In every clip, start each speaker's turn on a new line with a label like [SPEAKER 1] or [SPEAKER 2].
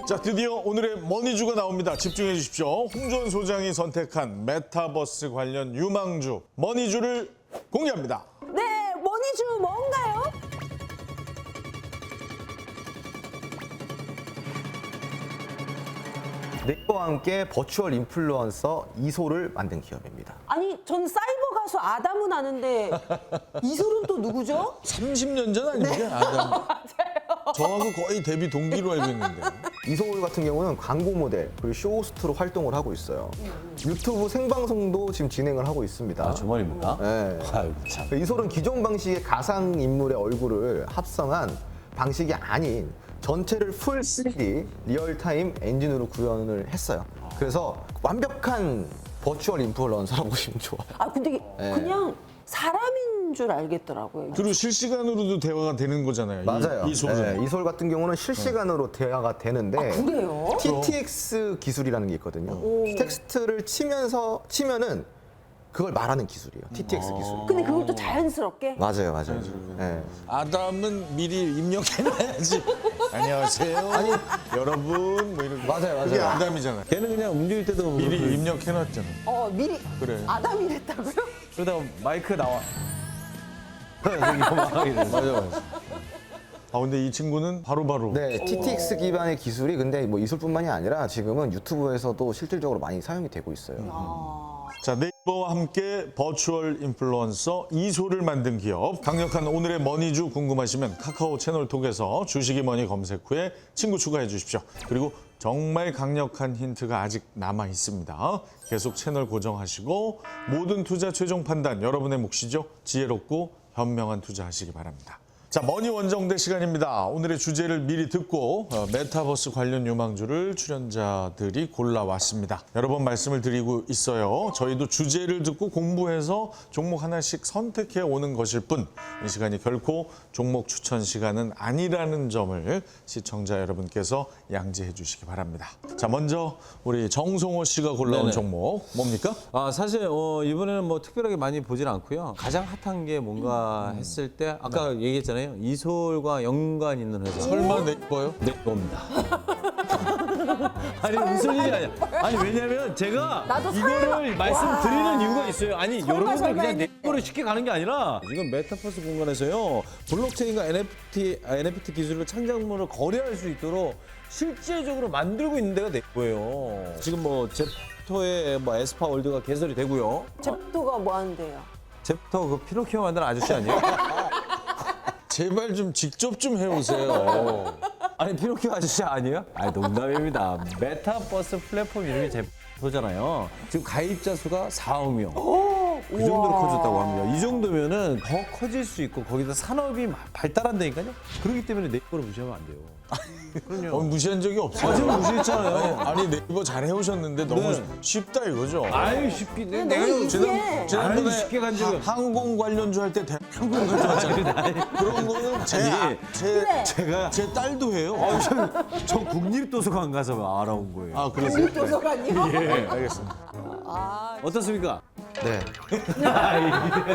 [SPEAKER 1] 자, 드디어 오늘의 머니주가 나옵니다. 집중해 주십시오. 홍준 소장이 선택한 메타버스 관련 유망주 머니주를 공개합니다.
[SPEAKER 2] 네, 머니주 뭔가요?
[SPEAKER 3] 네이버와 함께 버추얼 인플루언서 이소를 만든 기업입니다.
[SPEAKER 2] 아니, 전 사이버 가수 아담은 아는데 이소는 또 누구죠?
[SPEAKER 1] 30년 전 아닙니까? 아담.
[SPEAKER 2] 맞아요.
[SPEAKER 1] 저하고 거의 데뷔 동기로 알고 있는데.
[SPEAKER 3] 이소 같은 경우는 광고 모델 그리고 쇼호스트로 활동을 하고 있어요. 유튜브 생방송도 지금 진행을 하고 있습니다.
[SPEAKER 4] 아, 정말입니까?
[SPEAKER 3] 네.
[SPEAKER 4] 아이고, 참.
[SPEAKER 3] 이소는 기존 방식의 가상 인물의 얼굴을 합성한 방식이 아닌 전체를 풀 3D 리얼타임 엔진으로 구현을 했어요. 그래서 완벽한 버추얼 인플루언서라고 보시면 좋아요.
[SPEAKER 2] 아, 근데 그냥 사람인 줄 알겠더라고요.
[SPEAKER 1] 그리고 실시간으로도 대화가 되는 거잖아요.
[SPEAKER 3] 맞아요.
[SPEAKER 1] 이 소는.
[SPEAKER 3] 이솔 같은 경우는 실시간으로 대화가 되는데
[SPEAKER 2] 그래요?
[SPEAKER 3] TTX 기술이라는 게 있거든요. 텍스트를 치면은 그걸 말하는 기술이에요. TTX 기술.
[SPEAKER 2] 근데 그걸 또 자연스럽게?
[SPEAKER 3] 맞아요. 네.
[SPEAKER 1] 아담은 미리 입력해놔야지. 안녕하세요. 여러분. 뭐 이런 거.
[SPEAKER 3] 맞아요.
[SPEAKER 1] 그게 아담이잖아.
[SPEAKER 4] 걔는 그냥 움직일 때도
[SPEAKER 1] 미리 입력해놨잖아.
[SPEAKER 2] 미리
[SPEAKER 1] 그래.
[SPEAKER 2] 아담이랬다고요?
[SPEAKER 4] 그러다가 마이크 나와. 이거 막 하게 되는 거야.
[SPEAKER 1] 맞아. 아, 근데 이 친구는 바로바로.
[SPEAKER 3] 네, TTX 기반의 기술이 근데 뭐 이솔뿐만이 아니라 지금은 유튜브에서도 실질적으로 많이 사용이 되고 있어요.
[SPEAKER 1] 자, 네이버와 함께 버추얼 인플루언서 이소를 만든 기업. 강력한 오늘의 머니주 궁금하시면 카카오 채널톡에서 주식이 머니 검색 후에 친구 추가해 주십시오. 그리고 정말 강력한 힌트가 아직 남아 있습니다. 계속 채널 고정하시고 모든 투자 최종 판단 여러분의 몫이죠. 지혜롭고 현명한 투자하시기 바랍니다. 자, 머니 원정대 시간입니다. 오늘의 주제를 미리 듣고 메타버스 관련 유망주를 출연자들이 골라왔습니다. 여러 번 말씀을 드리고 있어요. 저희도 주제를 듣고 공부해서 종목 하나씩 선택해 오는 것일 뿐 이 시간이 결코 종목 추천 시간은 아니라는 점을 시청자 여러분께서 양지해 주시기 바랍니다. 자, 먼저 우리 정송호 씨가 골라온
[SPEAKER 4] 네네.
[SPEAKER 1] 종목 뭡니까?
[SPEAKER 4] 아, 사실 이번에는 뭐 특별하게 많이 보진 않고요. 가장 핫한 게 뭔가 했을 때 아까 얘기했잖아요. 이솔과 연관 있는 회사.
[SPEAKER 1] 설마 네이버요?
[SPEAKER 4] 네, 겁니다. 아니, 무슨 일이 아니야. 아니, 왜냐면 제가
[SPEAKER 2] 나도
[SPEAKER 4] 이거를 말씀드리는 이유가 있어요. 아니, 여러분들
[SPEAKER 2] 설마
[SPEAKER 4] 그냥
[SPEAKER 2] 했는데.
[SPEAKER 4] 네이버로 쉽게 가는 게 아니라 이건 메타버스 공간에서요. 블록체인과 NFT 기술로 창작물을 거래할 수 있도록 실제적으로 만들고 있는 데가 네이버예요. 지금 뭐 잽토의 뭐 에스파 월드가 개설이 되고요.
[SPEAKER 2] 잽도가 뭐 하는데요?
[SPEAKER 4] 잽토 그 피노키오 만드는 아저씨 아니에요?
[SPEAKER 1] 제발 좀 직접 좀 해오세요.
[SPEAKER 4] 아니, 피노키오 아저씨 아니에요? 아니, 농담입니다. 메타버스 플랫폼 이름이 잽토잖아요. 지금 가입자 수가 4억 명. 그 정도로 커졌다고 합니다. 이 정도면은 더 커질 수 있고 거기다 산업이 발달한다니까요. 그렇기 때문에 네이버를 무시하면 안 돼요. 그럼요.
[SPEAKER 1] 무시한 적이 없어요.
[SPEAKER 4] 지금 무시했잖아요.
[SPEAKER 1] 아니 네이버 잘 해오셨는데 너무
[SPEAKER 4] 네.
[SPEAKER 1] 쉽다 이거죠.
[SPEAKER 4] 아유, 쉽게.
[SPEAKER 2] 너무 이게
[SPEAKER 1] 지난번에
[SPEAKER 4] 아유, 쉽게 간 적이
[SPEAKER 1] 항공 관련주 할 때 항공 가져왔잖아요. 그런 거는
[SPEAKER 4] 제가
[SPEAKER 1] 제 딸도 해요.
[SPEAKER 4] 저 국립도서관 가서 알아온 거예요.
[SPEAKER 1] 아 그러세요?
[SPEAKER 2] 도서관이요?
[SPEAKER 1] 네, 알겠습니다.
[SPEAKER 4] 어떻습니까?
[SPEAKER 3] 네.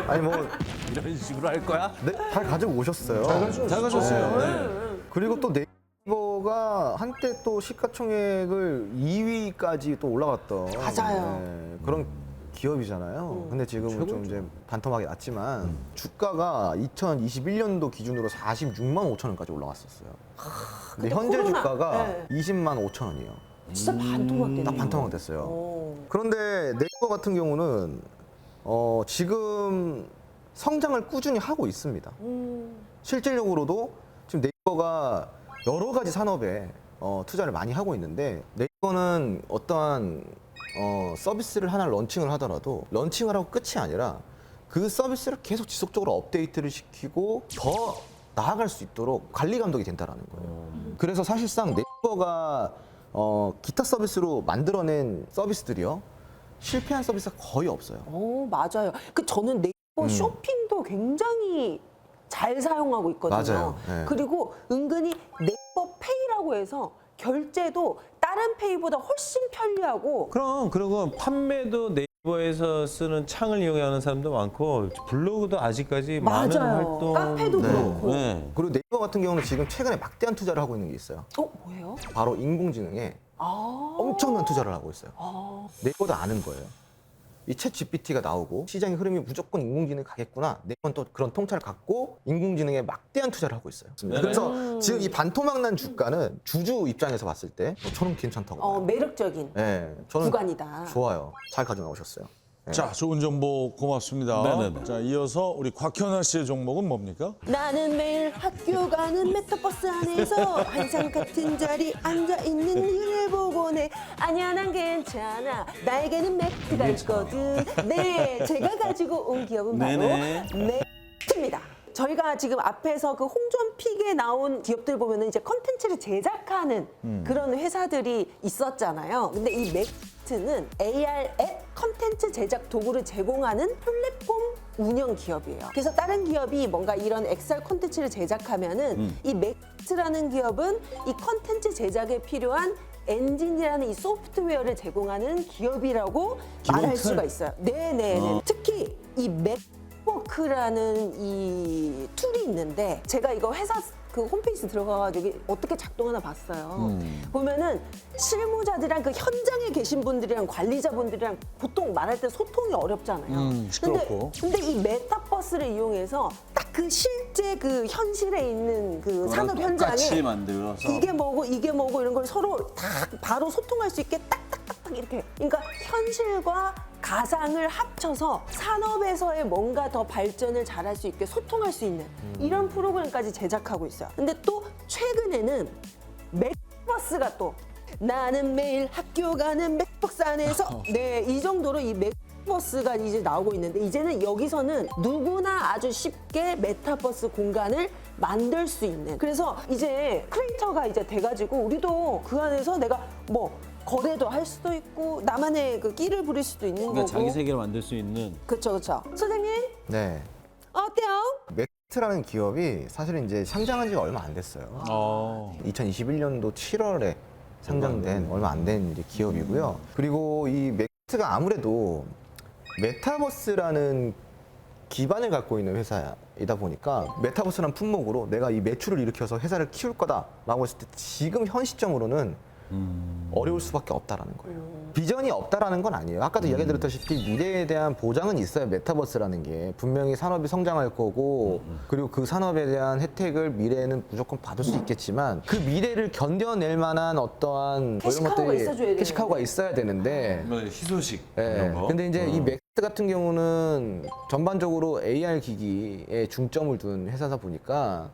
[SPEAKER 3] 아니 뭐
[SPEAKER 4] 이런 식으로 할 거야?
[SPEAKER 3] 네, 잘 가지고 오셨어요.
[SPEAKER 4] 잘 가셨어요.
[SPEAKER 3] 그리고 또 네이버가 한때 또 시가총액을 2위까지 또 올라갔던
[SPEAKER 2] 맞아요.
[SPEAKER 3] 그런 기업이잖아요. 근데 지금은 좀 이제 반토막이 났지만 주가가 2021년도 기준으로 46만 5천 원까지 올라갔었어요. 근데 현재
[SPEAKER 2] 코로나,
[SPEAKER 3] 주가가
[SPEAKER 2] 네.
[SPEAKER 3] 20만 5천 원이에요.
[SPEAKER 2] 진짜 반토막 됐네.
[SPEAKER 3] 딱 반토막 됐어요.
[SPEAKER 2] 오.
[SPEAKER 3] 그런데 네이버 같은 경우는 지금 성장을 꾸준히 하고 있습니다. 실질적으로도 지금 네이버가 여러 가지 산업에 투자를 많이 하고 있는데 네이버는 어떠한 서비스를 하나 런칭을 하더라도 런칭을 하고 끝이 아니라 그 서비스를 계속 지속적으로 업데이트를 시키고 더 나아갈 수 있도록 관리 감독이 된다라는 거예요. 그래서 사실상 네이버가 기타 서비스로 만들어낸 서비스들이요 실패한 서비스가 거의 없어요.
[SPEAKER 2] 맞아요. 저는 네이버 쇼핑도 굉장히 잘 사용하고 있거든요.
[SPEAKER 3] 맞아요. 네.
[SPEAKER 2] 그리고 은근히 네이버 페이라고 해서 결제도 다른 페이보다 훨씬 편리하고
[SPEAKER 4] 그럼, 그리고 판매도 네이버에서 쓰는 창을 이용하는 사람도 많고 블로그도 아직까지 많은
[SPEAKER 2] 맞아요.
[SPEAKER 4] 활동.
[SPEAKER 2] 카페도 그렇고.
[SPEAKER 4] 네.
[SPEAKER 3] 그리고 네이버 같은 경우는 지금 최근에 막대한 투자를 하고 있는 게 있어요.
[SPEAKER 2] 뭐예요?
[SPEAKER 3] 바로 인공지능에
[SPEAKER 2] 아.
[SPEAKER 3] 엄청난 투자를 하고 있어요.
[SPEAKER 2] 아.
[SPEAKER 3] 네이버도 아는 거예요. 이 챗 GPT가 나오고 시장의 흐름이 무조건 인공지능이 가겠구나. 네이버는 또 그런 통찰을 갖고 인공지능에 막대한 투자를 하고 있어요. 그래서 지금 이 반토막난 주가는 주주 입장에서 봤을 때 저는 괜찮다고 봐요.
[SPEAKER 2] 매력적인
[SPEAKER 3] 네, 저는
[SPEAKER 2] 구간이다.
[SPEAKER 3] 좋아요. 잘 가져나오셨어요.
[SPEAKER 1] 자, 좋은 정보 고맙습니다.
[SPEAKER 4] 네네네.
[SPEAKER 1] 자, 이어서 우리 곽현아 씨의 종목은 뭡니까?
[SPEAKER 2] 나는 매일 학교 가는 메타버스 안에서 항상 같은 자리 앉아있는 니를 보고 내 아니야 난 괜찮아 나에게는 맥트가 있거든. 네, 제가 가지고 온 기업은 바로
[SPEAKER 4] 네네.
[SPEAKER 2] 맥트입니다. 저희가 지금 앞에서 그 홍준픽에 나온 기업들 보면은 이제 컨텐츠를 제작하는 그런 회사들이 있었잖아요. 근데 이 맥트는 AR 앱 컨텐츠 제작 도구를 제공하는 플랫폼 운영 기업이에요. 그래서 다른 기업이 뭔가 이런 엑셀 컨텐츠를 제작하면은 이 맥트라는 기업은 이 컨텐츠 제작에 필요한 엔진이라는 이 소프트웨어를 제공하는 기업이라고 말할 수가 있어요. 네네. 특히 이 맥워크라는 이 툴이 있는데 제가 이거 회사 그 홈페이지 들어가가지고 어떻게 작동하나 봤어요. 보면은 실무자들이랑 그 현장에 계신 분들이랑 관리자분들이랑 보통 말할 때 소통이 어렵잖아요.
[SPEAKER 1] 시끄럽고.
[SPEAKER 2] 근데 이 메타버스를 이용해서 딱 그 실제 그 현실에 있는 그 산업
[SPEAKER 4] 똑같이
[SPEAKER 2] 현장에
[SPEAKER 4] 만들어서
[SPEAKER 2] 이게 뭐고 이런 걸 서로 딱 바로 소통할 수 있게 딱딱딱딱 이렇게. 그러니까 현실과 가상을 합쳐서 산업에서의 뭔가 더 발전을 잘할 수 있게 소통할 수 있는 이런 프로그램까지 제작하고 있어요. 근데 또 최근에는 맥버스가 또 나는 매일 학교 가는 맥버스 안에서 네, 이 정도로 이 메타버스가 이제 나오고 있는데 이제는 여기서는 누구나 아주 쉽게 메타버스 공간을 만들 수 있는 그래서 이제 크리에이터가 이제 돼가지고 우리도 그 안에서 내가 뭐 거래도 할 수도 있고 나만의 그 끼를 부릴 수도 있는
[SPEAKER 4] 그러니까
[SPEAKER 2] 거고
[SPEAKER 4] 자기 세계를 만들 수 있는.
[SPEAKER 2] 그쵸 소장님
[SPEAKER 3] 네.
[SPEAKER 2] 어때요?
[SPEAKER 3] 맥트라는 기업이 사실은 이제 상장한 지가 얼마 안 됐어요. 2021년도 7월에 상장된 얼마 안 된 기업이고요. 그리고 이 맥트가 아무래도 메타버스라는 기반을 갖고 있는 회사이다 보니까 메타버스라는 품목으로 내가 이 매출을 일으켜서 회사를 키울 거다라고 했을 때 지금 현 시점으로는 어려울 수밖에 없다라는 거예요. 비전이 없다라는 건 아니에요. 아까도 이야기드렸다시피 미래에 대한 보장은 있어요. 메타버스라는 게 분명히 산업이 성장할 거고 그리고 그 산업에 대한 혜택을 미래에는 무조건 받을 수 있겠지만 그 미래를 견뎌낼 만한 어떠한 뭐 이런
[SPEAKER 2] 캐시카우가 있어줘야 되는데.
[SPEAKER 3] 캐시카우가 있어야 되는데
[SPEAKER 4] 희소식
[SPEAKER 3] 예.
[SPEAKER 4] 이런 거.
[SPEAKER 3] 근데 이제 이 맥스 같은 경우는 전반적으로 AR 기기에 중점을 둔 회사다 보니까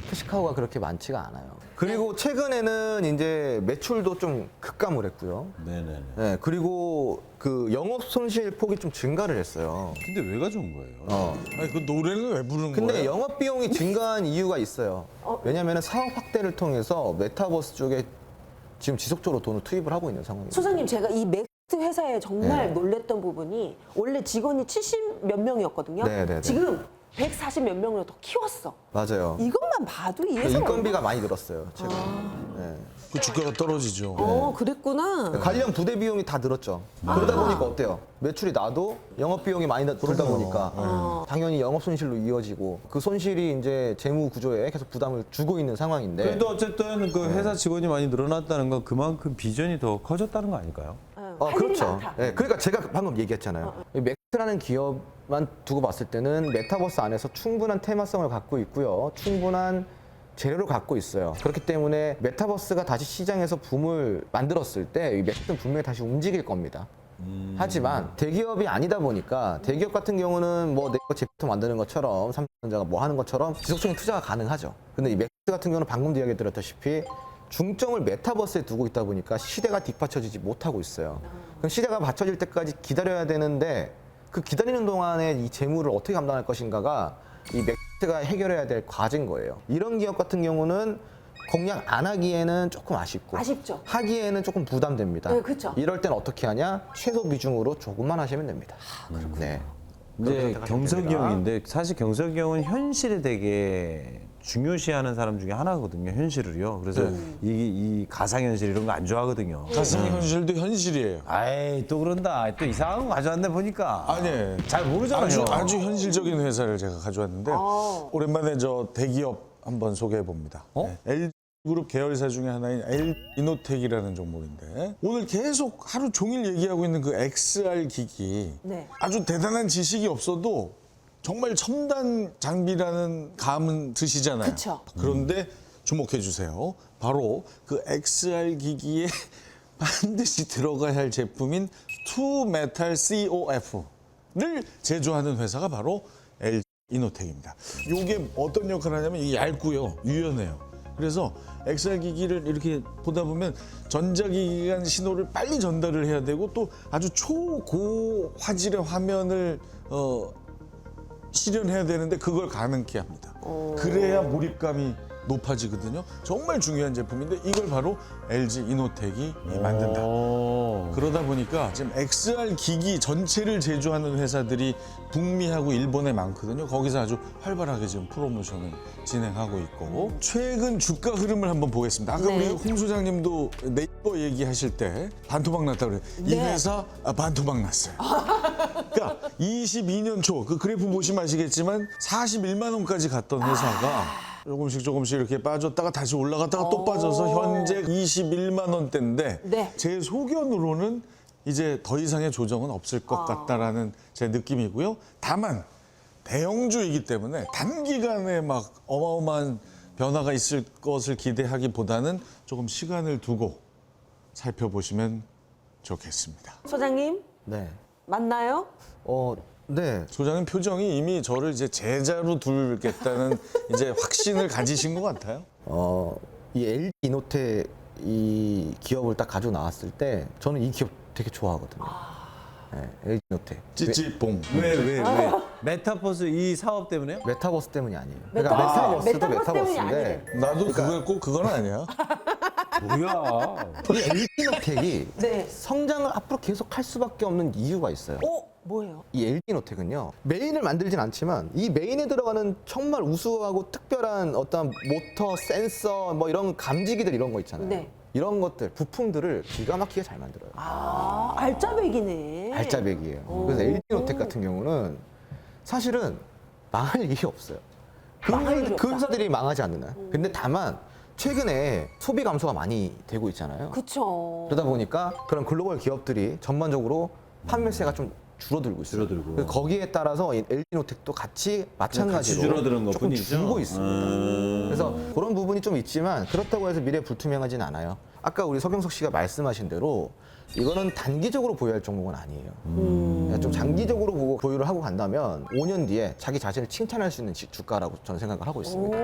[SPEAKER 3] 캐시카우가 그렇게 많지가 않아요. 그리고 최근에는 이제 매출도 좀 급감을 했고요.
[SPEAKER 4] 네네네.
[SPEAKER 3] 예, 그리고 그 영업 손실 폭이 좀 증가를 했어요.
[SPEAKER 4] 근데 왜 가져온 거예요?
[SPEAKER 1] 아니, 그 노래는 왜 부르는
[SPEAKER 3] 근데
[SPEAKER 1] 거예요?
[SPEAKER 3] 영업 비용이 증가한 이유가 있어요. 왜냐하면 사업 확대를 통해서 메타버스 쪽에 지금 지속적으로 돈을 투입을 하고 있는 상황입니다.
[SPEAKER 2] 소장님 제가 이 맥스 회사에 정말
[SPEAKER 3] 네.
[SPEAKER 2] 놀랬던 부분이 원래 직원이 70 몇 명이었거든요.
[SPEAKER 3] 네네네.
[SPEAKER 2] 지금 140 몇 명으로 더 키웠어.
[SPEAKER 3] 맞아요.
[SPEAKER 2] 이것만 봐도 이 회사
[SPEAKER 3] 인건비가 많이 늘었어요. 최근. 네.
[SPEAKER 1] 그 주가가 떨어지죠.
[SPEAKER 2] 그랬구나.
[SPEAKER 3] 관련 부대 비용이 다 늘었죠. 그러다 보니까 어때요? 매출이 나도 영업 비용이 많이 들다 보니까 당연히 영업 손실로 이어지고 그 손실이 이제 재무 구조에 계속 부담을 주고 있는 상황인데
[SPEAKER 4] 그래도 어쨌든 그 회사 직원이 많이 늘어났다는 건 그만큼 비전이 더 커졌다는 거 아닐까요?
[SPEAKER 2] 할 일이
[SPEAKER 3] 그렇죠.
[SPEAKER 2] 많다.
[SPEAKER 3] 네, 그러니까 제가 방금 얘기했잖아요. 이 맥스라는 기업만 두고 봤을 때는 메타버스 안에서 충분한 테마성을 갖고 있고요. 충분한 재료를 갖고 있어요. 그렇기 때문에 메타버스가 다시 시장에서 붐을 만들었을 때 이 맥스는 분명히 다시 움직일 겁니다. 하지만 대기업이 아니다 보니까 대기업 같은 경우는 뭐 내가 제품 만드는 것처럼 삼성전자가 뭐 하는 것처럼 지속적인 투자가 가능하죠. 근데 이 맥스 같은 경우는 방금도 이야기 드렸다시피 중점을 메타버스에 두고 있다 보니까 시대가 뒷받쳐지지 못하고 있어요. 그럼 시대가 받쳐질 때까지 기다려야 되는데 그 기다리는 동안에 이 재무를 어떻게 감당할 것인가가 이 맥스가 해결해야 될 과제인 거예요. 이런 기업 같은 경우는 공략 안 하기에는 조금 아쉽고
[SPEAKER 2] 아쉽죠.
[SPEAKER 3] 하기에는 조금 부담됩니다.
[SPEAKER 2] 네, 그렇죠.
[SPEAKER 3] 이럴 땐 어떻게 하냐? 최소 비중으로 조금만 하시면 됩니다. 네.
[SPEAKER 4] 이제
[SPEAKER 3] 그렇게 생각하시면
[SPEAKER 4] 경석이
[SPEAKER 3] 됩니다.
[SPEAKER 4] 형인데 사실 경석이 형은 현실에 되게 중요시하는 사람 중에 하나거든요, 현실을요. 그래서 이 가상현실 이런 거 안 좋아하거든요.
[SPEAKER 1] 가상현실도 현실이에요.
[SPEAKER 4] 아이, 또 그런다. 또 이상한 거 가져왔네, 보니까.
[SPEAKER 1] 아니,
[SPEAKER 4] 잘 모르잖아요.
[SPEAKER 1] 아주 현실적인 회사를 제가 가져왔는데 오랜만에 저 대기업 한번 소개해 봅니다.
[SPEAKER 4] 어?
[SPEAKER 1] LG그룹 계열사 중에 하나인 LG이노텍이라는 종목인데 오늘 계속 하루 종일 얘기하고 있는 그 XR 기기
[SPEAKER 2] 네.
[SPEAKER 1] 아주 대단한 지식이 없어도 정말 첨단 장비라는 감은 드시잖아요.
[SPEAKER 2] 그쵸.
[SPEAKER 1] 그런데 주목해 주세요. 바로 그 XR 기기에 반드시 들어가야 할 제품인 2메탈 COF를 제조하는 회사가 바로 LG 이노텍입니다. 이게 어떤 역할을 하냐면 이게 얇고요, 유연해요. 그래서 XR 기기를 이렇게 보다 보면 전자기기 간 신호를 빨리 전달을 해야 되고 또 아주 초고 화질의 화면을 실현해야 되는데 그걸 가능케 합니다. 그래야 몰입감이 높아지거든요. 정말 중요한 제품인데 이걸 바로 LG 이노텍이 만든다.
[SPEAKER 4] 오.
[SPEAKER 1] 그러다 보니까 지금 XR 기기 전체를 제조하는 회사들이 북미하고 일본에 많거든요. 거기서 아주 활발하게 지금 프로모션을 진행하고 있고 최근 주가 흐름을 한번 보겠습니다. 아까
[SPEAKER 2] 네.
[SPEAKER 1] 우리 홍 소장님도 네이버 얘기하실 때 반토막 났다고 그래요. 이
[SPEAKER 2] 네.
[SPEAKER 1] 회사 반토막 났어요. 그러니까 22년 초 그 그래프 보시면 아시겠지만 41만 원까지 갔던 회사가 조금씩 이렇게 빠졌다가 다시 올라갔다가 또 빠져서 현재 21만 원대인데
[SPEAKER 2] 네.
[SPEAKER 1] 제 소견으로는 이제 더 이상의 조정은 없을 것 같다라는 제 느낌이고요. 다만 대형주이기 때문에 단기간에 막 어마어마한 변화가 있을 것을 기대하기보다는 조금 시간을 두고 살펴보시면 좋겠습니다.
[SPEAKER 2] 소장님
[SPEAKER 3] 네.
[SPEAKER 2] 맞나요?
[SPEAKER 3] 네.
[SPEAKER 1] 소장님 표정이 이미 저를 이제 제자로 두겠다는 이제 확신을 가지신 것 같아요.
[SPEAKER 3] 이 LG 이노텍 이 기업을 딱 가지고 나왔을 때 저는 이 기업 되게 좋아하거든요. 네, LG 이노텍.
[SPEAKER 1] 찌찌뽕.
[SPEAKER 4] 왜? 메타버스 이 사업 때문에요?
[SPEAKER 3] 메타버스 때문이 아니에요.
[SPEAKER 2] 메타버스
[SPEAKER 3] 메타버스도
[SPEAKER 2] 때문이
[SPEAKER 3] 메타버스인데
[SPEAKER 1] 나도 그거 꼭 그건 아니야.
[SPEAKER 4] 뭐야?
[SPEAKER 3] 이 LG 이노텍이
[SPEAKER 2] 네.
[SPEAKER 3] 성장을 앞으로 계속 할 수밖에 없는 이유가 있어요.
[SPEAKER 2] 뭐예요?
[SPEAKER 3] 이 LG 이노텍은요 메인을 만들진 않지만 이 메인에 들어가는 정말 우수하고 특별한 어떤 모터, 센서 뭐 이런 감지기들 이런 거 있잖아요.
[SPEAKER 2] 네.
[SPEAKER 3] 이런 것들 부품들을 기가 막히게 잘 만들어요.
[SPEAKER 2] 알짜배기네.
[SPEAKER 3] 알짜배기예요. 그래서 LG 이노텍 같은 경우는 사실은 망할 일이 없어요.
[SPEAKER 2] 망할 일이
[SPEAKER 3] 그
[SPEAKER 2] 없다.
[SPEAKER 3] 회사들이 망하지 않는 한. 근데 다만 최근에 소비 감소가 많이 되고 있잖아요.
[SPEAKER 2] 그쵸.
[SPEAKER 3] 그러다 보니까 그런 글로벌 기업들이 전반적으로 판매세가 좀 줄어들고 있어요.
[SPEAKER 4] 줄어들고.
[SPEAKER 3] 그래서 거기에 따라서 이 LG노텍도 같이 마찬가지로
[SPEAKER 4] 줄어드는 것
[SPEAKER 3] 조금
[SPEAKER 4] 뿐이죠.
[SPEAKER 3] 줄고 있습니다. 그래서 그런 부분이 좀 있지만 그렇다고 해서 미래 불투명하진 않아요. 아까 우리 서경석 씨가 말씀하신 대로 이거는 단기적으로 보유할 종목은 아니에요. 그냥 좀 장기적으로 보고 보유를 하고 간다면 5년 뒤에 자기 자신을 칭찬할 수 있는 주가라고 저는 생각을 하고 있습니다.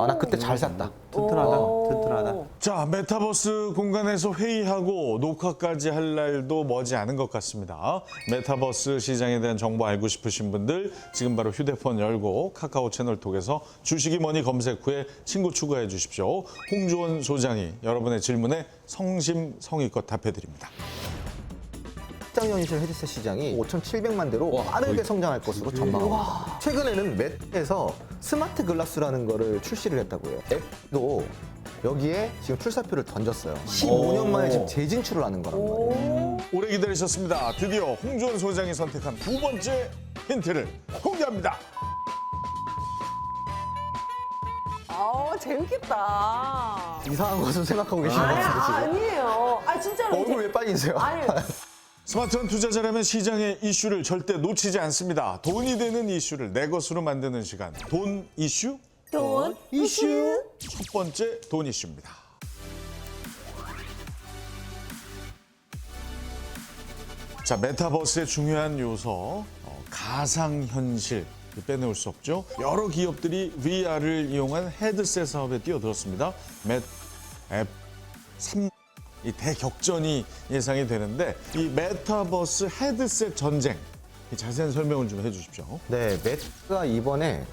[SPEAKER 3] 나 그때 잘 샀다.
[SPEAKER 4] 튼튼하다.
[SPEAKER 1] 자, 메타버스 공간에서 회의하고 녹화까지 할 날도 머지 않은 것 같습니다. 메타버스 시장에 대한 정보 알고 싶으신 분들 지금 바로 휴대폰 열고 카카오 채널 통해서 주식이 뭐니 검색 후에 친구 추가해 주십시오. 홍주원 소장이 여러분의 질문에 성심성의껏 답해드립니다.
[SPEAKER 3] 확장현실 헤드셋 시장이 5,700만 대로 빠르게 성장할 것으로 전망합니다. 최근에는 메타에서 스마트 글라스라는 거를 출시를 했다고 해요. 앱도 여기에 지금 출사표를 던졌어요. 15년 만에 지금 재진출을 하는 거란 말이에요.
[SPEAKER 1] 오래 기다리셨습니다. 드디어 홍주원 소장이 선택한 두 번째 힌트를 공개합니다.
[SPEAKER 2] 재밌겠다.
[SPEAKER 3] 이상한 것을 생각하고 계신 것 같은데 지금.
[SPEAKER 2] 아니에요. 진짜로.
[SPEAKER 3] 얼굴 왜 빨개지세요?
[SPEAKER 2] 아니,
[SPEAKER 1] 스마트한 투자자라면 시장의 이슈를 절대 놓치지 않습니다. 돈이 되는 이슈를 내 것으로 만드는 시간. 돈 이슈?
[SPEAKER 2] 돈 이슈.
[SPEAKER 1] 첫 번째 돈 이슈입니다. 자, 메타버스의 중요한 요소, 가상현실. 빼놓을 수 없죠. 여러 기업들이 VR을 이용한 헤드셋 사업에 뛰어들었습니다. 앱 3, 이 대격전이 예상이 되는데 이 메타버스 헤드셋 전쟁 이 자세한 설명을 좀 해주십시오.
[SPEAKER 3] 네, 메타가 이번에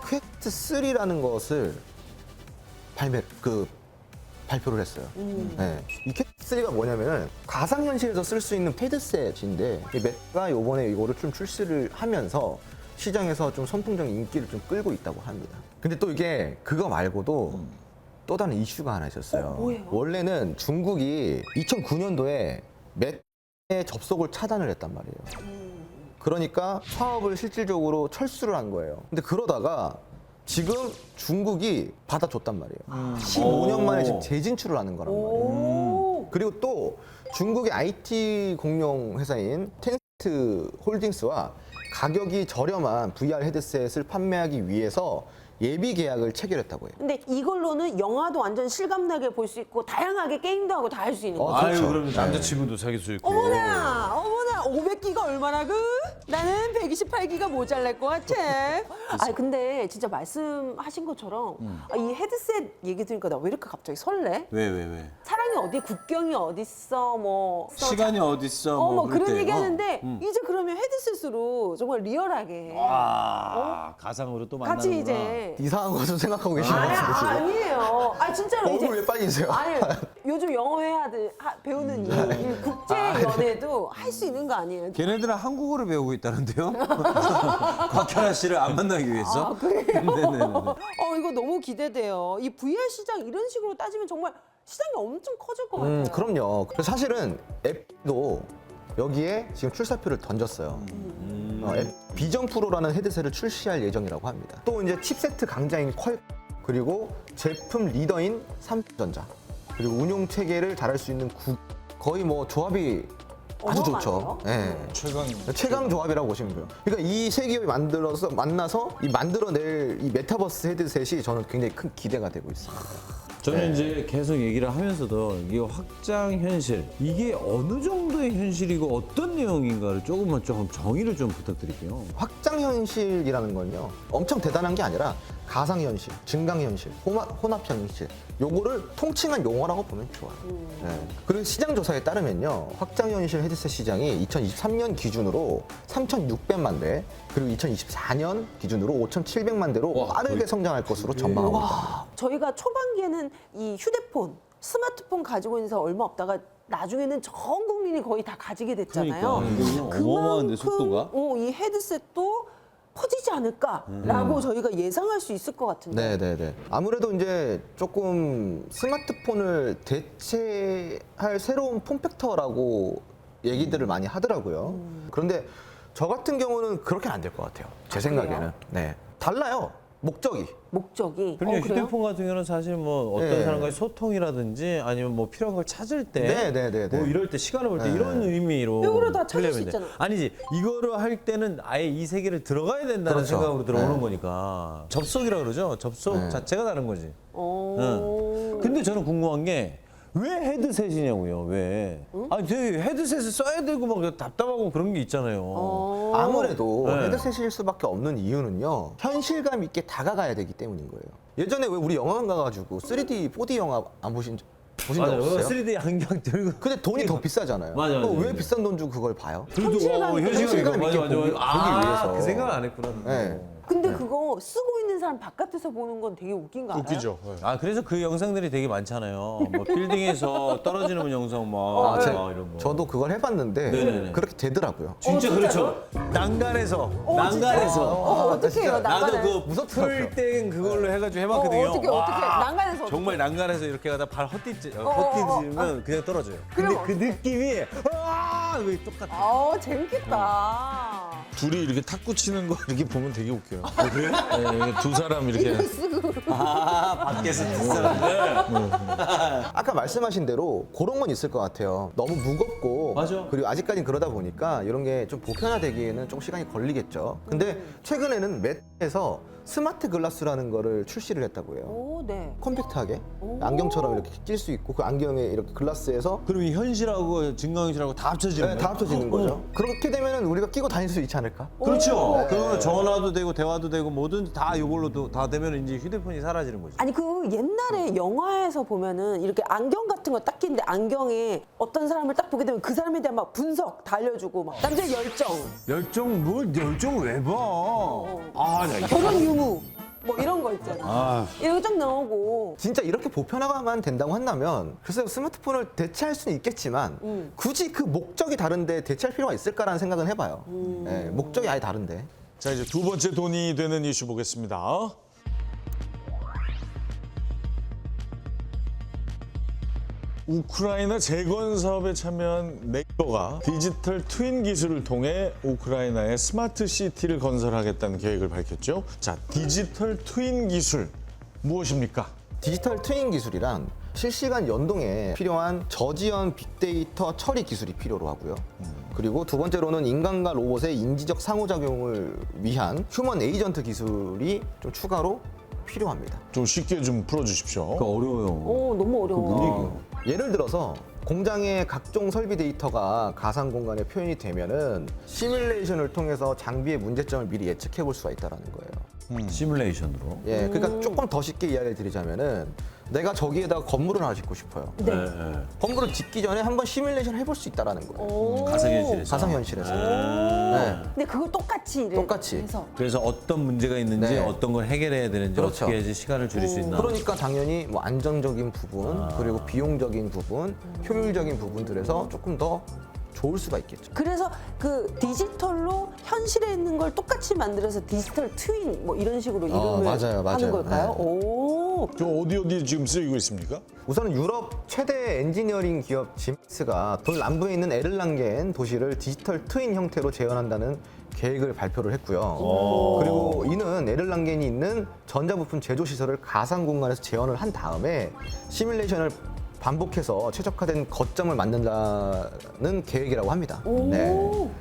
[SPEAKER 3] 퀘스트 3라는 것을 발표를 했어요. 네. 이 퀘스트 3가 뭐냐면은 가상현실에서 쓸 수 있는 헤드셋인데 이 메타가 이번에 이거를 좀 출시를 하면서 시장에서 좀 선풍적인 인기를 좀 끌고 있다고 합니다. 근데 또 이게 그거 말고도 또 다른 이슈가 하나 있었어요.
[SPEAKER 2] 뭐예요?
[SPEAKER 3] 원래는 중국이 2009년도에 맷의 접속을 차단을 했단 말이에요. 그러니까 사업을 실질적으로 철수를 한 거예요. 근데 그러다가 지금 중국이 받아줬단 말이에요. 15년 만에 지금 재진출을 하는 거란 말이에요.
[SPEAKER 2] 오.
[SPEAKER 3] 그리고 또 중국의 IT 공룡 회사인 텐센트 홀딩스와 가격이 저렴한 VR 헤드셋을 판매하기 위해서 예비 계약을 체결했다고 해요.
[SPEAKER 2] 근데 이걸로는 영화도 완전 실감나게 볼 수 있고 다양하게 게임도 하고 다 할 수 있는 거예요.
[SPEAKER 3] 그렇죠.
[SPEAKER 4] 그럼 남자친구도 사귈 수 있고.
[SPEAKER 2] 어머나, 500기가 얼마나 그? 나는 128기가 모자랄 것 같아. 아 근데 진짜 말씀하신 것처럼 아, 이 헤드셋 얘기 들으니까 나 왜 이렇게 갑자기 설레?
[SPEAKER 4] 왜?
[SPEAKER 2] 사랑이 어디, 국경이 어딨어, 뭐
[SPEAKER 4] 시간이 어딨어?
[SPEAKER 2] 뭐
[SPEAKER 4] 그럴
[SPEAKER 2] 그런
[SPEAKER 4] 때.
[SPEAKER 2] 얘기 하는데 이제 그러면 헤드셋으로 정말 리얼하게
[SPEAKER 4] 가상으로 또 만나는구나.
[SPEAKER 2] 같이 이제
[SPEAKER 3] 이상한 거 좀 생각하고 계시는 것 같은데
[SPEAKER 2] 아니에요. 아 진짜로 이제
[SPEAKER 3] 얼굴 왜 빨개지세요?
[SPEAKER 2] 아니 요즘 영어 배우는 이 국제 연애도 할 수 있는 거 아니에요?
[SPEAKER 4] 걔네들은 한국어를 배우고 있다는데요? 곽현아 씨를 안 만나기 위해서?
[SPEAKER 2] 아 그래요?
[SPEAKER 4] 네네네.
[SPEAKER 2] 이거 너무 기대돼요. 이 VR 시장 이런 식으로 따지면 정말 시장이 엄청 커질 것 같아요.
[SPEAKER 3] 그럼요. 그래서 사실은 앱도 여기에 지금 출사표를 던졌어요. 앱 비전 프로라는 헤드셋을 출시할 예정이라고 합니다. 또 이제 칩세트 강자인 퀄 그리고 제품 리더인 삼성전자 그리고 운용 체계를 잘할 수 있는 거의 뭐 조합이 아주 좋죠. 네. 최강 조합이라고 보시면 돼요. 그러니까 이 세 기업이 만나서 이 만들어낼 이 메타버스 헤드셋이 저는 굉장히 큰 기대가 되고 있습니다.
[SPEAKER 4] 저는 이제 계속 얘기를 하면서도 이게 확장 현실 이게 어느 정도의 현실이고 어떤 내용인가를 조금 정의를 좀 부탁드릴게요.
[SPEAKER 3] 확장 현실이라는 건요 엄청 대단한 게 아니라 가상 현실, 증강 현실, 혼합 현실 요거를 통칭한 용어라고 보면 좋아요. 네. 그리고 시장 조사에 따르면요 확장 현실 헤드셋 시장이 2023년 기준으로 3,600만 대 그리고 2024년 기준으로 5,700만 대로 빠르게 성장할 것으로 전망하고 있습니다.
[SPEAKER 2] 저희가 초반기에는 이 휴대폰, 스마트폰 가지고 있는 사람 얼마 없다가 나중에는 전 국민이 거의 다 가지게 됐잖아요.
[SPEAKER 4] 그러니까 어마어마한데 속도가.
[SPEAKER 2] 이 헤드셋도 퍼지지 않을까라고 저희가 예상할 수 있을 것 같은데.
[SPEAKER 3] 네네네. 아무래도 이제 조금 스마트폰을 대체할 새로운 폼팩터라고 얘기들을 많이 하더라고요. 그런데 저 같은 경우는 그렇게는 안 될 것 같아요. 제 생각에는. 네. 달라요. 목적이.
[SPEAKER 2] 목적이.
[SPEAKER 4] 그리고
[SPEAKER 2] 그래요?
[SPEAKER 4] 휴대폰 같은 경우는 사실 뭐 어떤
[SPEAKER 3] 네.
[SPEAKER 4] 사람과의 소통이라든지 아니면 뭐 필요한 걸 찾을 때,
[SPEAKER 3] 네.
[SPEAKER 4] 뭐 이럴 때 시간을 볼 때 이런 의미로
[SPEAKER 2] 이거로 다 찾을 수
[SPEAKER 4] 하려면 돼.
[SPEAKER 2] 있잖아.
[SPEAKER 4] 아니지 이거를 할 때는 아예 이 세계를 들어가야 된다는
[SPEAKER 3] 그렇죠.
[SPEAKER 4] 생각으로 들어오는
[SPEAKER 3] 네.
[SPEAKER 4] 거니까 접속이라 그러죠. 접속
[SPEAKER 3] 네.
[SPEAKER 4] 자체가 다른 거지.
[SPEAKER 2] 어.
[SPEAKER 4] 근데 저는 궁금한 게 왜 헤드셋이냐고요? 왜? 아니 되게 헤드셋을 써야 되고 막 답답하고 그런 게 있잖아요.
[SPEAKER 3] 아무래도
[SPEAKER 4] 네.
[SPEAKER 3] 헤드셋일 수밖에 없는 이유는요. 현실감 있게 다가가야 되기 때문인 거예요. 예전에 왜 우리 영화관 가가지고 3D, 4D 영화 안 보신 적
[SPEAKER 4] 맞아요.
[SPEAKER 3] 없어요?
[SPEAKER 4] 3D 안경 들고.
[SPEAKER 3] 근데 돈이 더 비싸잖아요.
[SPEAKER 4] 맞아,
[SPEAKER 3] 그럼 왜
[SPEAKER 4] 맞아.
[SPEAKER 3] 비싼 돈 주고 그걸 봐요?
[SPEAKER 4] 그래도
[SPEAKER 2] 현실감 있게,
[SPEAKER 3] 현실감 있게
[SPEAKER 4] 맞아.
[SPEAKER 3] 보기 위해서.
[SPEAKER 4] 그 생각 안 했구나.
[SPEAKER 3] 네.
[SPEAKER 2] 근데 그거 쓰고 있는 사람 바깥에서 보는 건 되게 웃긴 거 알아요?
[SPEAKER 1] 웃기죠. 네.
[SPEAKER 4] 아 그래서 그 영상들이 되게 많잖아요. 뭐 빌딩에서 떨어지는 영상 막,
[SPEAKER 3] 제-
[SPEAKER 4] 막 이런 거.
[SPEAKER 3] 저도 그걸 해봤는데
[SPEAKER 4] 네네네.
[SPEAKER 3] 그렇게 되더라고요.
[SPEAKER 4] 진짜 그렇죠. 난간에서 난간에서.
[SPEAKER 2] 어떻게 해요?
[SPEAKER 4] 나도
[SPEAKER 2] 난간을?
[SPEAKER 4] 그
[SPEAKER 3] 무섭더라고요.
[SPEAKER 4] 풀땡 그걸로 해가지고 해봤거든요.
[SPEAKER 2] 어떻게
[SPEAKER 4] 와,
[SPEAKER 2] 난간에서 어떻게?
[SPEAKER 4] 정말 난간에서 이렇게 가다 발 헛디지면 그냥 떨어져요. 근데
[SPEAKER 2] 그럼
[SPEAKER 4] 그 느낌이 그게 똑같아.
[SPEAKER 2] 재밌겠다.
[SPEAKER 1] 둘이 이렇게 탁구 치는 거 이렇게 보면 되게 웃겨요. 그래? 네, 두 사람 이렇게.
[SPEAKER 4] 밖에서 뒷사람들.
[SPEAKER 3] 아까 말씀하신 대로 그런 건 있을 것 같아요. 너무 무겁고
[SPEAKER 4] 맞아.
[SPEAKER 3] 그리고 아직까지는 그러다 보니까 이런 게 좀 보편화되기에는 좀 시간이 걸리겠죠. 근데 최근에는 맷에서 스마트 글라스라는 거를 출시를 했다고 해요.
[SPEAKER 2] 오, 네.
[SPEAKER 3] 컴팩트하게 안경처럼 이렇게 낄 수 있고 그 안경에 이렇게 글라스에서
[SPEAKER 4] 그럼 이 현실하고 증강현실하고 다 합쳐지는 거예요?
[SPEAKER 3] 다 합쳐지는 거죠. 그렇게 되면 우리가 끼고 다닐 수 있지 않을까?
[SPEAKER 4] 그렇죠. 그러면 전화도 되고 대화도 되고 뭐든 다 이걸로 다 되면 이제 휴대폰이 사라지는 거지.
[SPEAKER 2] 아니 그 옛날에 영화에서 보면은 이렇게 안경 같은 거 딱 끼는데 안경에 어떤 사람을 딱 보게 되면 그 사람에 대한 막 분석 다 알려주고 막 남자의 열정,
[SPEAKER 4] 열정 왜 봐? 아, 나
[SPEAKER 2] 결혼 유무 뭐 이런 거 있잖아. 이런 거 쫙 나오고.
[SPEAKER 3] 진짜 이렇게 보편화가만 된다고 한다면 글쎄요 스마트폰을 대체할 수는 있겠지만 굳이 그 목적이 다른데 대체할 필요가 있을까라는 생각은 해봐요. 네, 목적이 아예 다른데.
[SPEAKER 1] 자, 이제 두 번째 돈이 되는 이슈 보겠습니다. 우크라이나 재건 사업에 참여한 네이버가 디지털 트윈 기술을 통해 우크라이나의 스마트 시티를 건설하겠다는 계획을 밝혔죠. 자, 디지털 트윈 기술 무엇입니까?
[SPEAKER 3] 디지털 트윈 기술이란 실시간 연동에 필요한 저지연 빅데이터 처리 기술이 필요로 하고요. 그리고 두 번째로는 인간과 로봇의 인지적 상호작용을 위한 휴먼 에이전트 기술이 좀 추가로 필요합니다.
[SPEAKER 1] 좀 쉽게 좀 풀어주십시오.
[SPEAKER 4] 그거 어려워요.
[SPEAKER 2] 오, 너무 어려워.
[SPEAKER 3] 예를 들어서 공장의 각종 설비 데이터가 가상 공간에 표현이 되면은 시뮬레이션을 통해서 장비의 문제점을 미리 예측해 볼 수가 있다는 거예요.
[SPEAKER 4] 시뮬레이션으로.
[SPEAKER 3] 예, 그러니까 조금 더 쉽게 이야기를 드리자면은 내가 저기에다가 건물을 하나 짓고 싶어요.
[SPEAKER 2] 네.
[SPEAKER 3] 건물을 짓기 전에 한번 시뮬레이션 해볼 수 있다라는 거예요.
[SPEAKER 2] 오.
[SPEAKER 4] 가상현실에서.
[SPEAKER 3] 가상현실에서. 네.
[SPEAKER 2] 근데 그거 똑같이
[SPEAKER 3] 똑같이.
[SPEAKER 2] 해서.
[SPEAKER 4] 그래서 어떤 문제가 있는지
[SPEAKER 3] 네.
[SPEAKER 4] 어떤 걸 해결해야 되는지
[SPEAKER 3] 그렇죠.
[SPEAKER 4] 어떻게 해야지 시간을 줄일 수 있나.
[SPEAKER 3] 그러니까 당연히 뭐 안정적인 부분, 그리고 비용적인 부분, 효율적인 부분들에서 조금 더 좋을 수가 있겠죠.
[SPEAKER 2] 그래서 그 디지털로 현실에 있는 걸 똑같이 만들어서 디지털 트윈 뭐 이런 식으로 이름을
[SPEAKER 3] 맞아요, 맞아요.
[SPEAKER 2] 하는 걸까요?
[SPEAKER 3] 네.
[SPEAKER 2] 오.
[SPEAKER 1] 저 어디 지금 쓰이고 있습니까?
[SPEAKER 3] 우선 유럽 최대 엔지니어링 기업 지맥스가 동남부에 있는 에를랑겐 도시를 디지털 트윈 형태로 재현한다는 계획을 발표를 했고요. 그리고 이는 에를랑겐이 있는 전자부품 제조 시설을 가상 공간에서 재현을 한 다음에 시뮬레이션을 반복해서 최적화된 거점을 만든다는 계획이라고 합니다. 네.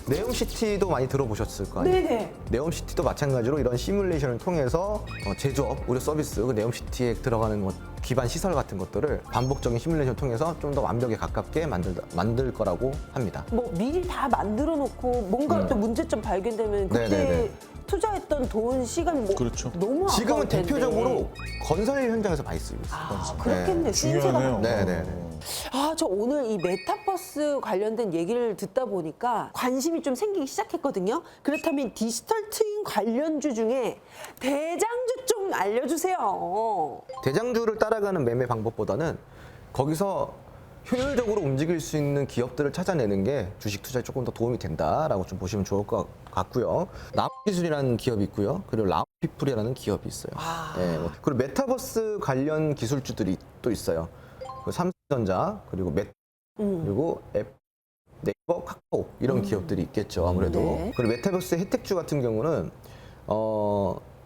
[SPEAKER 3] 네옴시티도 많이 들어보셨을 거 아니에요?
[SPEAKER 2] 네네.
[SPEAKER 3] 네옴시티도 마찬가지로 이런 시뮬레이션을 통해서 제조업, 의료 서비스, 그 네옴시티에 들어가는 뭐 기반 시설 같은 것들을 반복적인 시뮬레이션을 통해서 좀 더 완벽에 가깝게 만들 거라고 합니다.
[SPEAKER 2] 뭐 미리 다 만들어 놓고 뭔가 또 문제점 발견되면 그때
[SPEAKER 3] 네네네.
[SPEAKER 2] 투자했던 돈, 시간 뭐
[SPEAKER 1] 그렇죠.
[SPEAKER 2] 너무
[SPEAKER 3] 지금은
[SPEAKER 2] 아까울 텐데.
[SPEAKER 3] 대표적으로 건설 현장에서 많이 쓰이고 있어요.
[SPEAKER 2] 아, 그렇겠네. 쓰임새가
[SPEAKER 1] 중요하네요.
[SPEAKER 2] 많네.
[SPEAKER 3] 네네네.
[SPEAKER 2] 아, 저 오늘 이 메타버스 관련된 얘기를 듣다 보니까 관심이 좀 생기기 시작했거든요. 그렇다면 디지털 트윈 관련주 중에 대장주 좀 알려주세요.
[SPEAKER 3] 대장주를 따라가는 매매 방법보다는 거기서 효율적으로 움직일 수 있는 기업들을 찾아내는 게 주식 투자에 조금 더 도움이 된다라고 좀 보시면 좋을 것 같고요. 남기술이라는 기업이 있고요. 그리고 라우피플이라는 기업이 있어요. 예, 그리고 메타버스 관련 기술주들이 또 있어요. 그 삼성전자, 그리고 그리고 앱, 네이버, 카카오 이런 기업들이 있겠죠. 아무래도.
[SPEAKER 2] 네.
[SPEAKER 3] 그리고 메타버스 혜택주 같은 경우는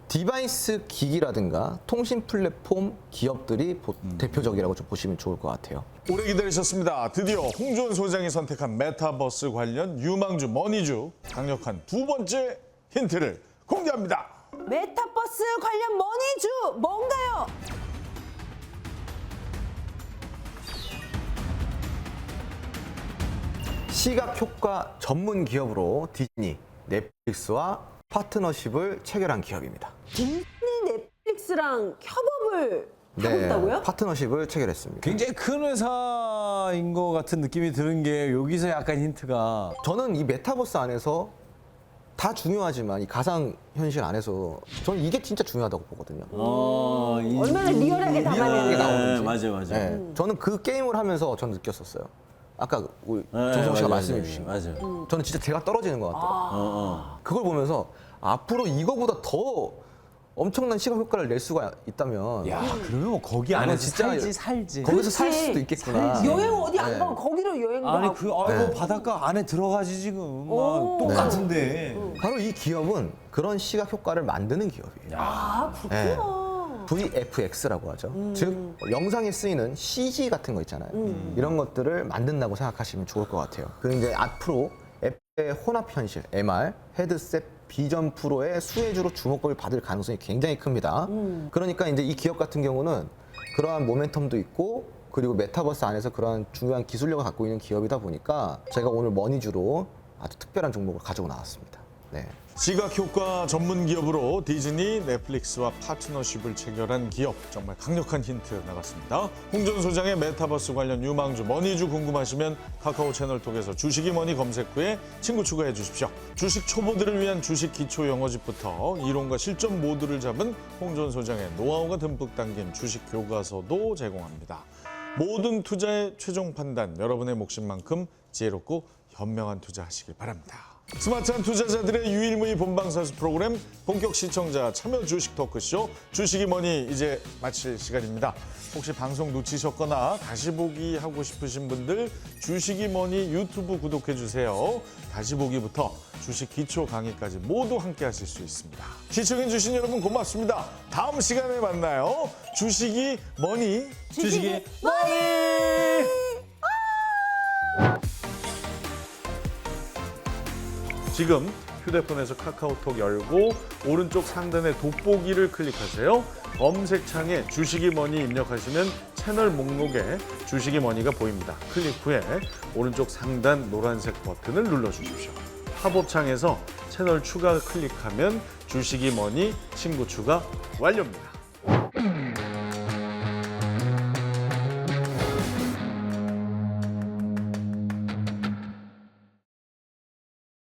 [SPEAKER 3] 디바이스 기기라든가 통신 플랫폼 기업들이 대표적이라고 좀 보시면 좋을 것 같아요.
[SPEAKER 1] 오래 기다리셨습니다. 드디어 홍준 소장이 선택한 메타버스 관련 유망주 머니주 강력한 두 번째 힌트를 공개합니다.
[SPEAKER 2] 메타버스 관련 머니주 뭔가요?
[SPEAKER 3] 시각 효과 전문 기업으로 디즈니, 넷플릭스와 파트너십을 체결한 기업입니다.
[SPEAKER 2] 디즈니 넷플릭스랑 협업을 하고 있다고요?
[SPEAKER 3] 파트너십을 체결했습니다.
[SPEAKER 4] 굉장히 큰 회사인 것 같은 느낌이 드는 게 여기서 약간 힌트가
[SPEAKER 3] 저는 이 메타버스 안에서 다 중요하지만 이 가상 현실 안에서 저는 이게 진짜 중요하다고 보거든요.
[SPEAKER 2] 얼마나 리얼하게 담아내는
[SPEAKER 3] 나오는지.
[SPEAKER 4] 맞아요.
[SPEAKER 3] 네, 저는 그 게임을 하면서 저는 느꼈었어요. 아까 우리 정성 씨가 말씀해 주신 거.
[SPEAKER 4] 맞아요.
[SPEAKER 3] 저는 진짜 제가 떨어지는 것 같더라고요. 그걸 보면서 앞으로 이거보다 더 엄청난 시각 효과를 낼 수가 있다면
[SPEAKER 4] 야, 그러면 뭐 거기 안에
[SPEAKER 3] 진짜
[SPEAKER 4] 살지.
[SPEAKER 3] 거기서 살
[SPEAKER 2] 그치.
[SPEAKER 3] 수도 있겠구나.
[SPEAKER 2] 여행 어디 안
[SPEAKER 3] 네.
[SPEAKER 2] 가고 거기로 여행도
[SPEAKER 4] 아니
[SPEAKER 2] 하고.
[SPEAKER 4] 그 아이고 바닷가 안에 들어가지 지금 막 똑같은데.
[SPEAKER 3] 바로 이 기업은 그런 시각 효과를 만드는 기업이에요.
[SPEAKER 2] 아, 그렇구나.
[SPEAKER 3] VFX라고 하죠. 즉 영상에 쓰이는 CG 같은 거 있잖아요. 이런 것들을 만든다고 생각하시면 좋을 것 같아요. 그리고 이제 앞으로 애플의 혼합 현실, MR, 헤드셋, 비전 프로의 수혜주로 주목을 받을 가능성이 굉장히 큽니다. 그러니까 이제 이 기업 같은 경우는 그러한 모멘텀도 있고 그리고 메타버스 안에서 그러한 중요한 기술력을 갖고 있는 기업이다 보니까 제가 오늘 머니주로 아주 특별한 종목을 가지고 나왔습니다. 네.
[SPEAKER 1] 시각 효과 전문 기업으로 디즈니, 넷플릭스와 파트너십을 체결한 기업 정말 강력한 힌트 나갔습니다. 홍준 소장의 메타버스 관련 유망주 머니주 궁금하시면 카카오 채널 통해서 주식이 머니 검색 후에 친구 추가해 주십시오. 주식 초보들을 위한 주식 기초 영어집부터 이론과 실전 모두를 잡은 홍준 소장의 노하우가 듬뿍 담긴 주식 교과서도 제공합니다. 모든 투자의 최종 판단 여러분의 몫인 만큼 지혜롭고 현명한 투자하시길 바랍니다. 스마트한 투자자들의 유일무이 본방사수 프로그램 본격 시청자 참여 주식 토크쇼 주식이 뭐니 이제 마칠 시간입니다. 혹시 방송 놓치셨거나 다시 보기 하고 싶으신 분들 주식이 뭐니 유튜브 구독해 주세요. 다시 보기부터 주식 기초 강의까지 모두 함께 하실 수 있습니다. 시청해 주신 여러분 고맙습니다. 다음 시간에 만나요. 주식이 뭐니?
[SPEAKER 2] 주식이
[SPEAKER 1] 뭐니? 지금 휴대폰에서 카카오톡 열고 오른쪽 상단의 돋보기를 클릭하세요. 검색창에 주식이 뭐니 입력하시면 채널 목록에 주식이 뭐니가 보입니다. 클릭 후에 오른쪽 상단 노란색 버튼을 눌러주십시오. 팝업창에서 채널 추가 클릭하면 주식이 뭐니 친구 추가 완료입니다.